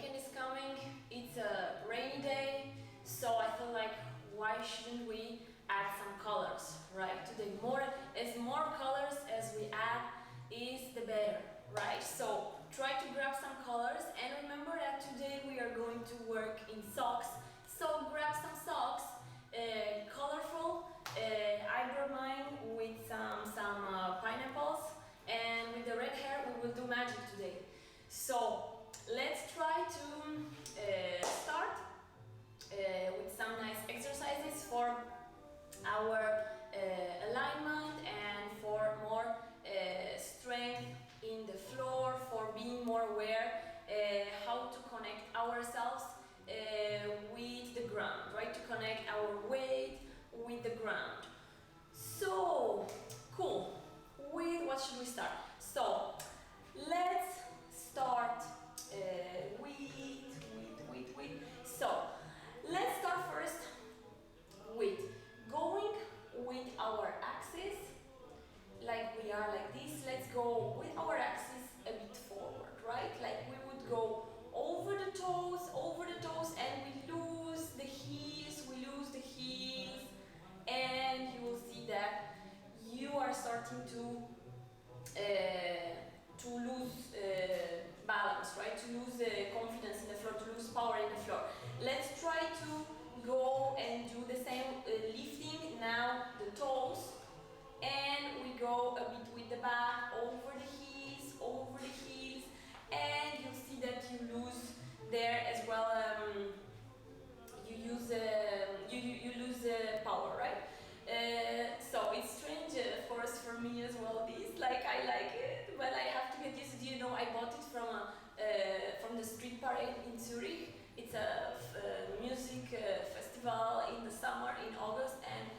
weekend is coming, it's a rainy day, so I feel like why shouldn't we add some colors, right? Today more colors as we add is the better, right? So try to grab some colors and remember that today we are going to work in socks. So grab some socks, colorful. I brought mine with some pineapples, and with the red hair we will do magic today. So let's try to start with some nice exercises for our alignment and for more strength in the floor, for being more aware how to connect ourselves with the ground, right? To connect our weight with the ground. So cool. With what should we start? So let's start with. So let's start first with going with our axis, like we are like this. Let's go with our axis a bit forward, right? Like we would go over the toes, and we lose the heels, and you will see that you are starting to lose balance, right? To lose confidence in the floor, to lose power in the floor. Let's try to go and do the same, lifting now the toes, and we go a bit with the back, over the heels, and you'll see that you lose there as well. You lose power, right? So it's strange for me as well. This, like, I like it, but I have to get used to it. You know, I bought it from the street parade in Zurich. It's a music festival in the summer in August, and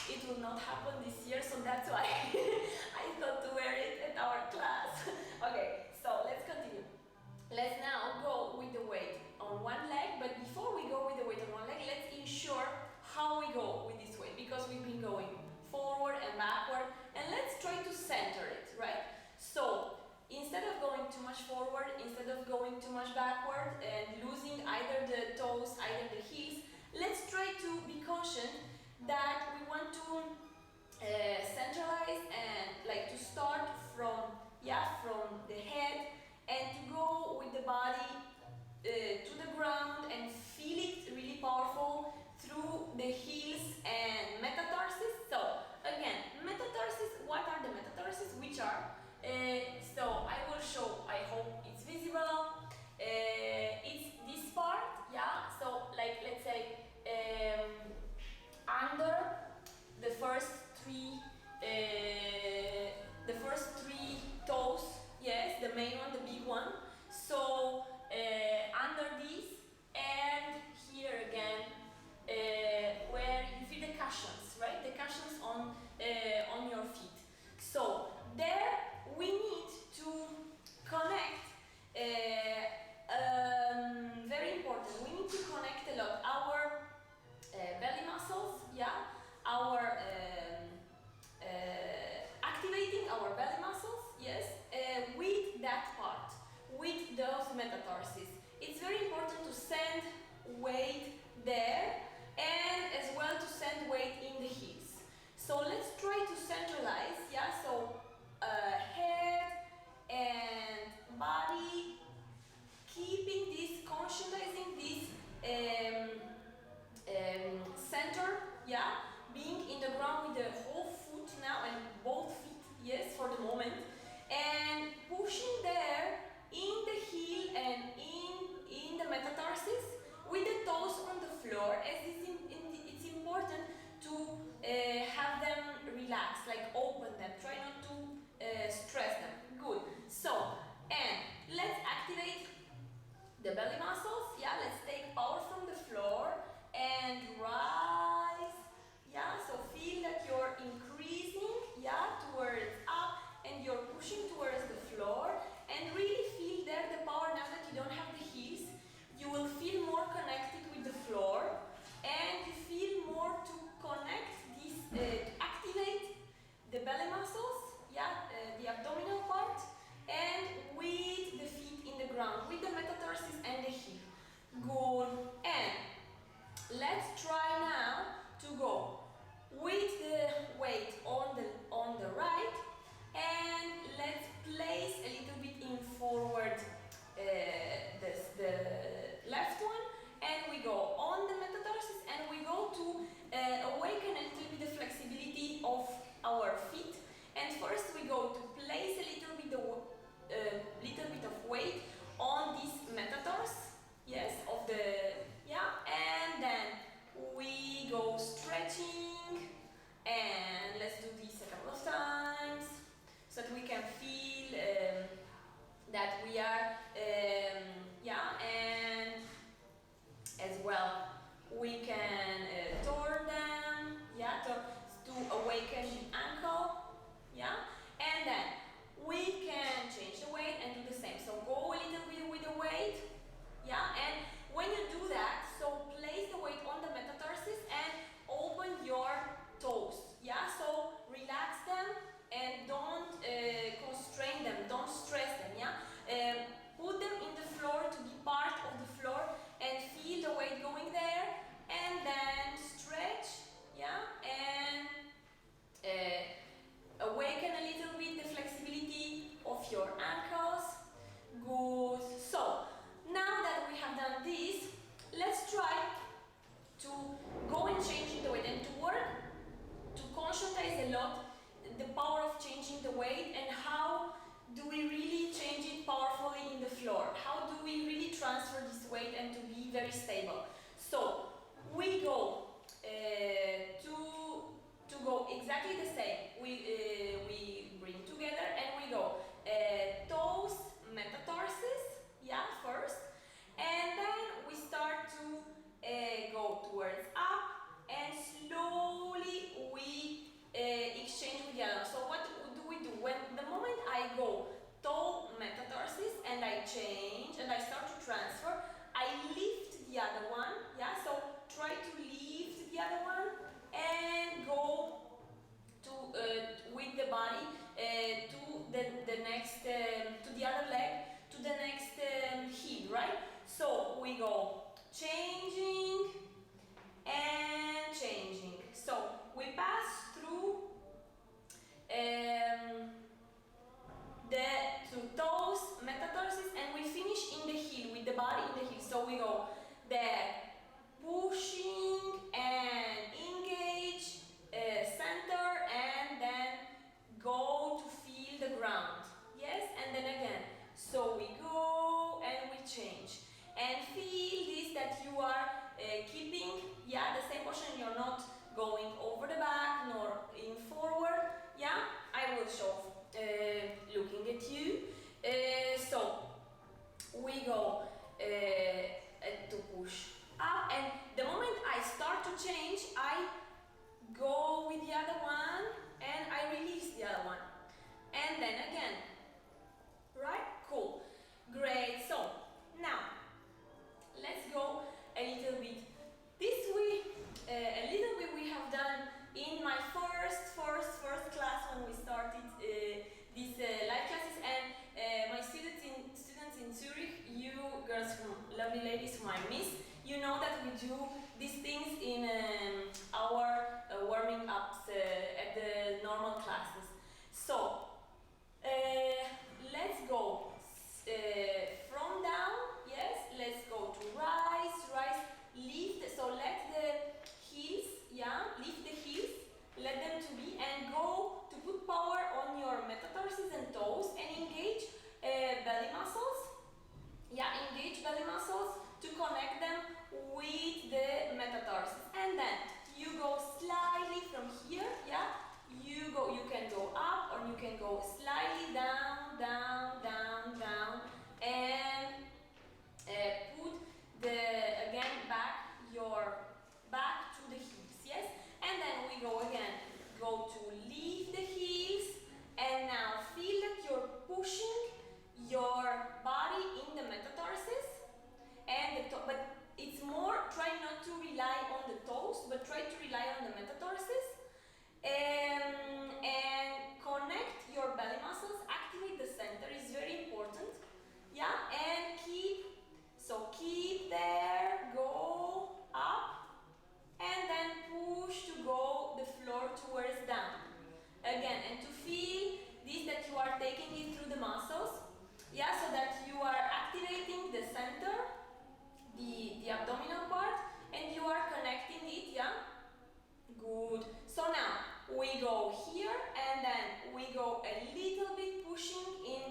it will not happen this year, so that's why I thought to wear it at our class. Okay, so let's continue. Let's now go with the weight on one leg, but before we go with the weight on one leg, let's ensure how we go with this weight, because we've been going forward and backward, and let's try to center it, right? So instead of going too much forward, instead of going too much backward and losing either the toes, either the heels, let's try to be conscious that we want to centralize and like to start from the head, and to go with the body to the ground and feel it really powerful through the heels and metatarsus. So again, metatarsus, what are the metatarsus? Which are, so I will show, I hope it's visible. It's this part, yeah, so like let's say under the first three toes. Yes, the main one, the big one. So under weight and to be very stable. So we go to go exactly the same. We bring together and we go toes, metatarsus, yeah, first, and then we start to go towards up, and slowly we exchange with the other. So what do we do? When the moment I go toe, metatarsus, and I change and I start to transfer, I lift the other one, yeah, so try to lift the other one and go to with the body to the next to the other leg, to the next heel, right? So we go changing and changing. So we pass through the two toes, metatarsus, and we finish in the heel, with the body in the heel. So we go there, pushing and engage, center, and then go to feel the ground. Yes, and then again. So we go and we change. And feel this, that you are keeping, yeah, the same position. You're not going over the back nor in forward. Yeah, I will show looking at you. So we go to push up, and the moment I start to change, I go with the other one and I release the other one, and then again. Right? Cool. Great. So now let's go a little bit this way. A little bit we have done in my first class when we started these live classes, and my students in Zurich, you girls, lovely ladies whom I miss, you know that we do these things in our warming ups at the normal classes. So let's go from down. Yes, let's go to rise, lift. So let the heels, yeah, lift the heels, let them to be, and go to put power on your metatarsus and toes, and engage belly muscles. Yeah, engage belly muscles to connect them with the metatarsus, and then you go slightly from here. Yeah, you can go up, or you can go slightly down, and put again your back to the heels. Yes, and then we go again. Go to lift the heels, and now feel that you're pushing your body in the metatarsus and the toe, but it's more, try not to rely on the toes, but try to rely on the metatarsus, and connect your belly muscles, activate the center, is very important. Yeah, and keep there, go up, and then push to go the floor towards down. Again, and to feel this, that you are taking it through the muscles. Yeah, so that you are activating the center, the abdominal part, and you are connecting it, yeah? Good. So now we go here, and then we go a little bit pushing in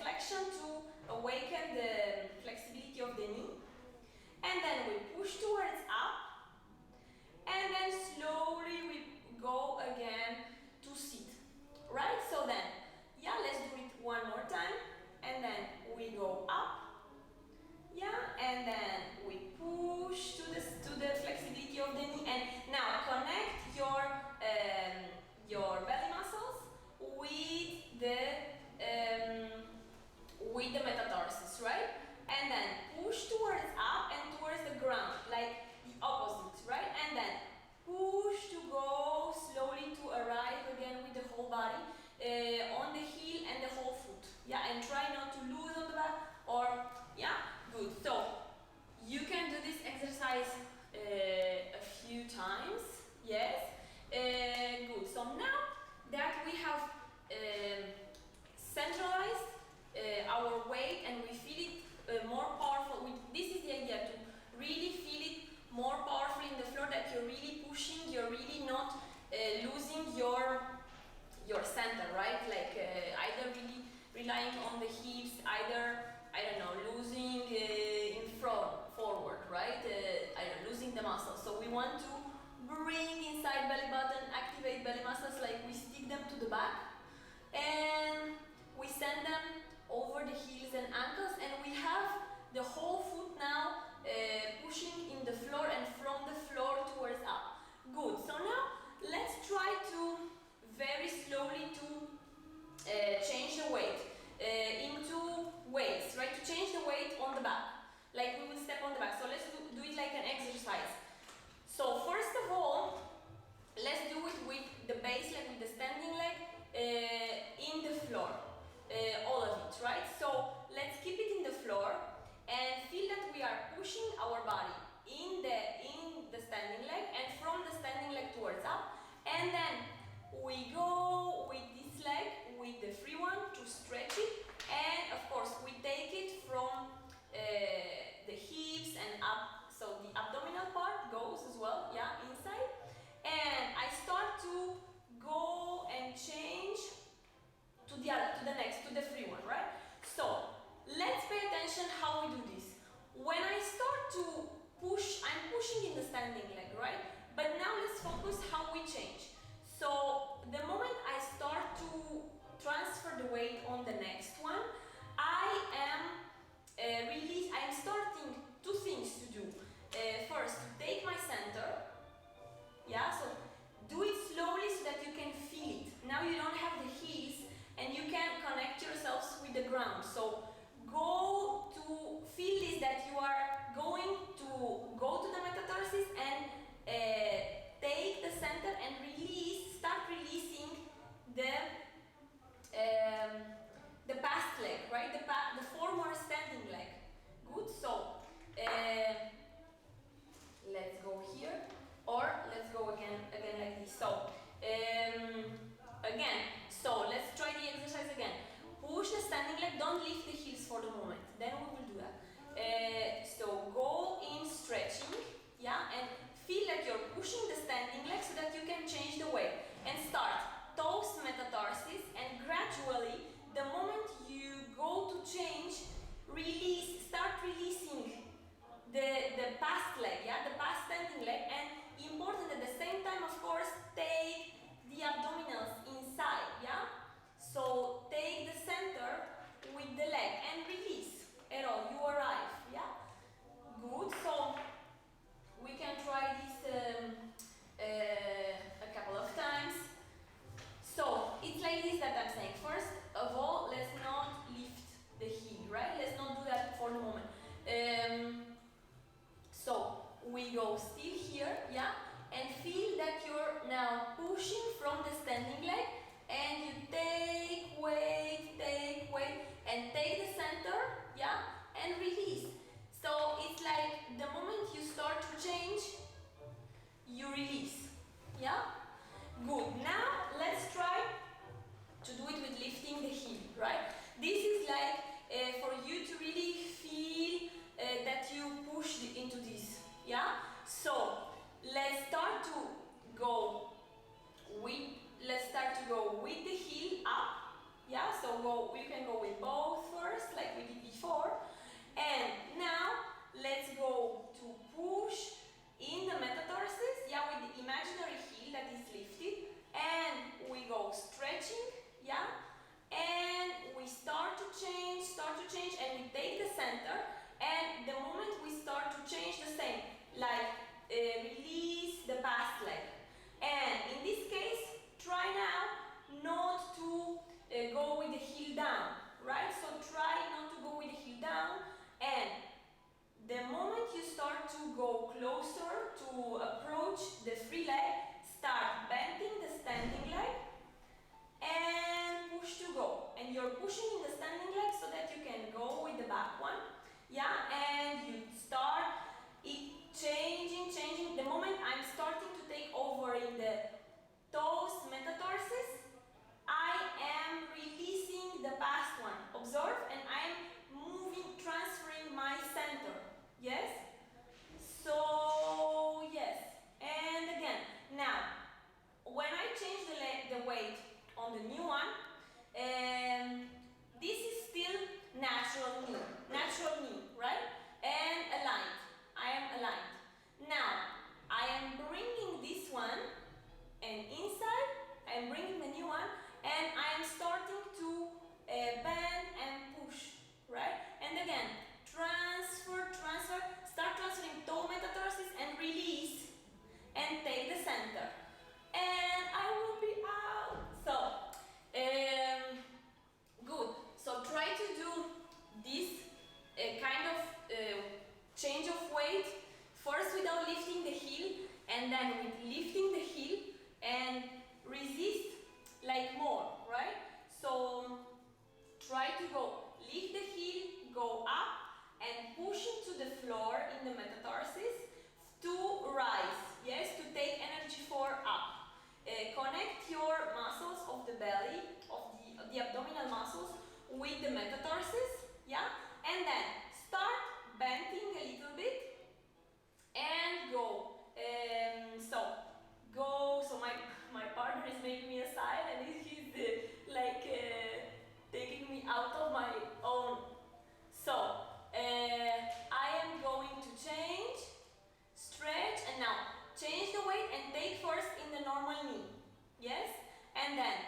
flexion to awaken the flexibility of the knee. And then we push towards up, and then slowly we go again to sit. Right? So then, yeah, let's do it one more time. And then we go up, yeah, and then we push to the flexibility of the knee, and now connect your belly muscles with the metatarsus, right? And then push towards up and towards the ground, like the opposite, right? And then push to go slowly to arrive again with the whole body on the heel and the whole foot. Yeah, and try not to lose on the back, or, yeah, good. So, you can do this exercise a few times, yes. Good. So now that we have centralized our weight and we feel it more powerful, this is feed them to the back, and we send them over the heels and ankles, and we have the whole foot now pushing in the floor and from the floor towards up. Good. So now let's try to very slowly to change the weight into weights, right? To change the weight on the back, like we will step on the back. So let's do it like an exercise. So first of all, let's do it with the base leg, with the standing leg in the floor, all of it, right? So let's keep it in the floor and feel that we are pushing our body in the standing leg and from the standing leg towards up, and then we go with this leg, with the free one, to stretch it, and of course we take it from the hips and up, so the abdominal part goes as well, yeah, inside, and I start to go and change to the next, to the free one, right? So let's pay attention how we do this. When I start to push, I'm pushing in the standing leg, right? But now let's focus how we change. So the moment I start to transfer the weight on the next one, I am I'm starting two things to do. First, to take my center, yeah, so do it slowly so that you can feel it. Now you don't have the heels and you can connect yourselves with the ground. So go to feel this, that you are going to go to the metatarsus and take the center and release, start releasing the past leg, right? The forward standing leg. Good. So let's go here, or let's go again like this. So again. So let's try the exercise again. Push the standing leg. Don't lift the heels for the moment. Then we will do that. So go in stretching, yeah, and feel like you're pushing the standing leg so that you can change the weight. And start toes metatarsus, and gradually, the moment you go to change, release, start releasing the past leg, yeah, the past standing leg, and important at the same time, of course, take the abdominals inside, yeah. So take the center with the leg and release. Errol, you arrive, yeah. Good. So we can try this a couple of times. So it's like this that I'm saying. First of all, let's not lift the heel, right? Let's not do that for the moment. So we go still here, yeah, and feel that you're now pushing from the standing leg, and you take weight, and take the center, yeah, and release. So it's like the moment you start to change, you release, yeah. Good. Now let's try to do it with lifting the heel, right? This is like for you to really feel that you push into this, yeah? So let's start to go with the heel up, yeah? So you can go with both first, like we did before, and now let's go to push in the metatarsus, yeah, with the imaginary heel that is lifted, and we go stretching, yeah, and we start to change, and we take the center, and the moment we start to change, the same, like release the past leg, and in this case, try now not to go with the heel down, right? So try not to go with the heel down, and the moment you start to go closer to approach the free leg, start bending the standing leg and push to go. And you're pushing in the standing leg so that you can go with the back one. Yeah, and you start it changing. The moment I'm starting to take over in the toes metatarsus, I am releasing the past one. Observe, and I'm moving, transferring my center. Yes? So, yes. And again. Now, then with lifting the heel and resist like more, right? So try to go, lift the heel, go up, and push into the floor in the metatarsus to rise, yes, to take energy for up. Connect your muscles of the belly, of the abdominal muscles with the metatarsus, yeah? And then start bending a little bit and go. So my partner is making me a sign and he's taking me out of my own. So I am going to change, stretch, and now change the weight and take first in the normal knee. Yes? And then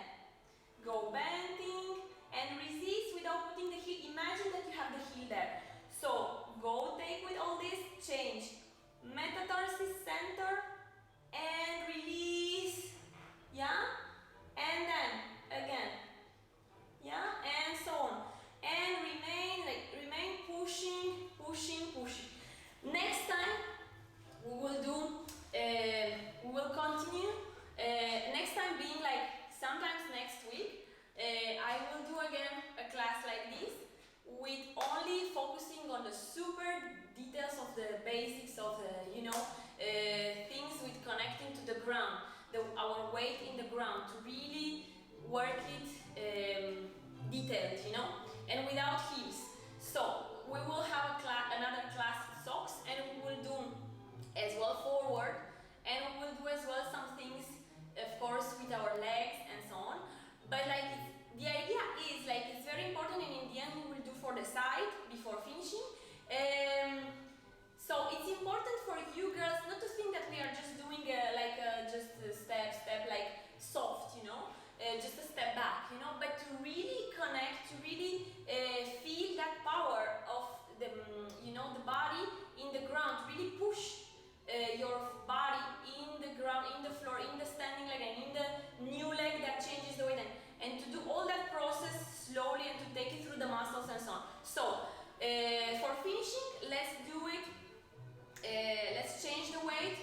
go bending and resist without putting the heel. Imagine that you have the heel there. So go take with all this, change. Metatarsus center and release. Yeah? And then again. Yeah? And so on. And remain pushing. Next time we will continue. Next time being like sometimes next week, I will do again a class like this with only focusing on the super details of the basics of the, things with connecting to the ground, our weight in the ground, to really work it detailed, and without heels. So we will have another class with socks, and we will do as well forward, and we will do as well some things, of course, with our legs and so on. But the idea is it's very important, and in the end we will do for the side before finishing. So it's important for you girls not to think that we are just doing just a step soft, just a step back, but to really connect, to really feel that power of the body in the ground, to really push your body in the ground, in the floor, in the standing leg, and in the new leg that changes the weight, and to do all that process slowly and to take it through the muscles and so on. So for finishing, let's do it. Let's change the weight,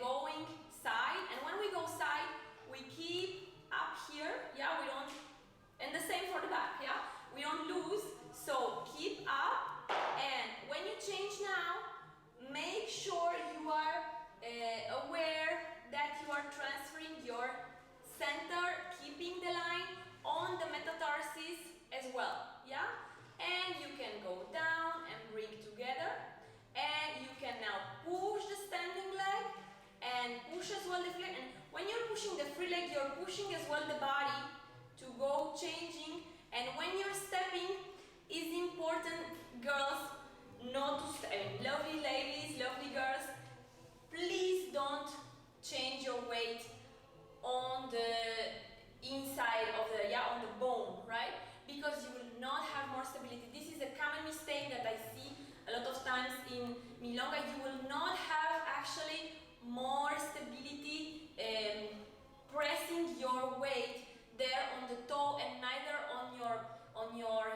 going side, and when we go side, we keep up here, yeah, we don't, and the same for the back, yeah, we don't lose, so keep up, and when you change now, make sure you are aware that you are transferring your center, keeping the line on the metatarsus as well, yeah, and you can go down and bring together. And you can now push the standing leg and push as well the free leg. And when you're pushing the free leg, you're pushing as well the body to go changing. And when you're stepping, it's important, girls, not to step. Lovely ladies, lovely girls, please don't change your weight on the inside of on the bone, right? Because you will not have more stability. This is a common mistake that I see a lot of times in milonga. You will not have actually more stability pressing your weight there on the toe and neither on your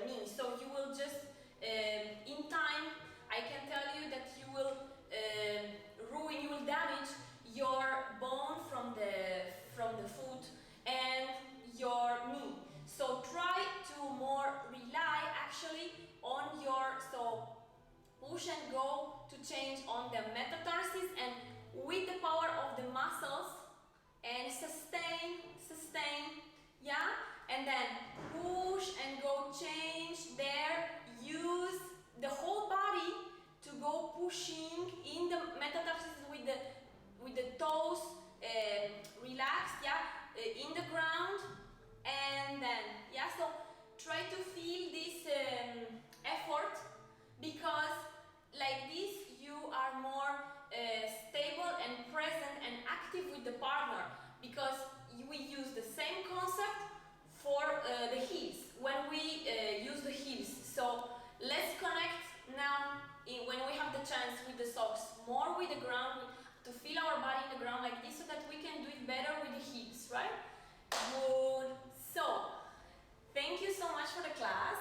knee. So you will just in time, I can tell you that you will ruin, you will damage your bone from the foot and your knee. So try to more rely actually on your, so push and go to change on the metatarsus and with the power of the muscles and sustain, yeah, and then push and go change there, use the whole body to go pushing in the metatarsus with the toes relaxed, yeah, in the ground, and then, yeah, so try to feel this effort, because like this you are more stable and present and active with the partner, because we use the same concept for the heels, when we use the heels. So let's connect now, when we have the chance with the socks, more with the ground, to feel our body in the ground like this, so that we can do it better with the heels, right? Good. So, thank you so much for the class.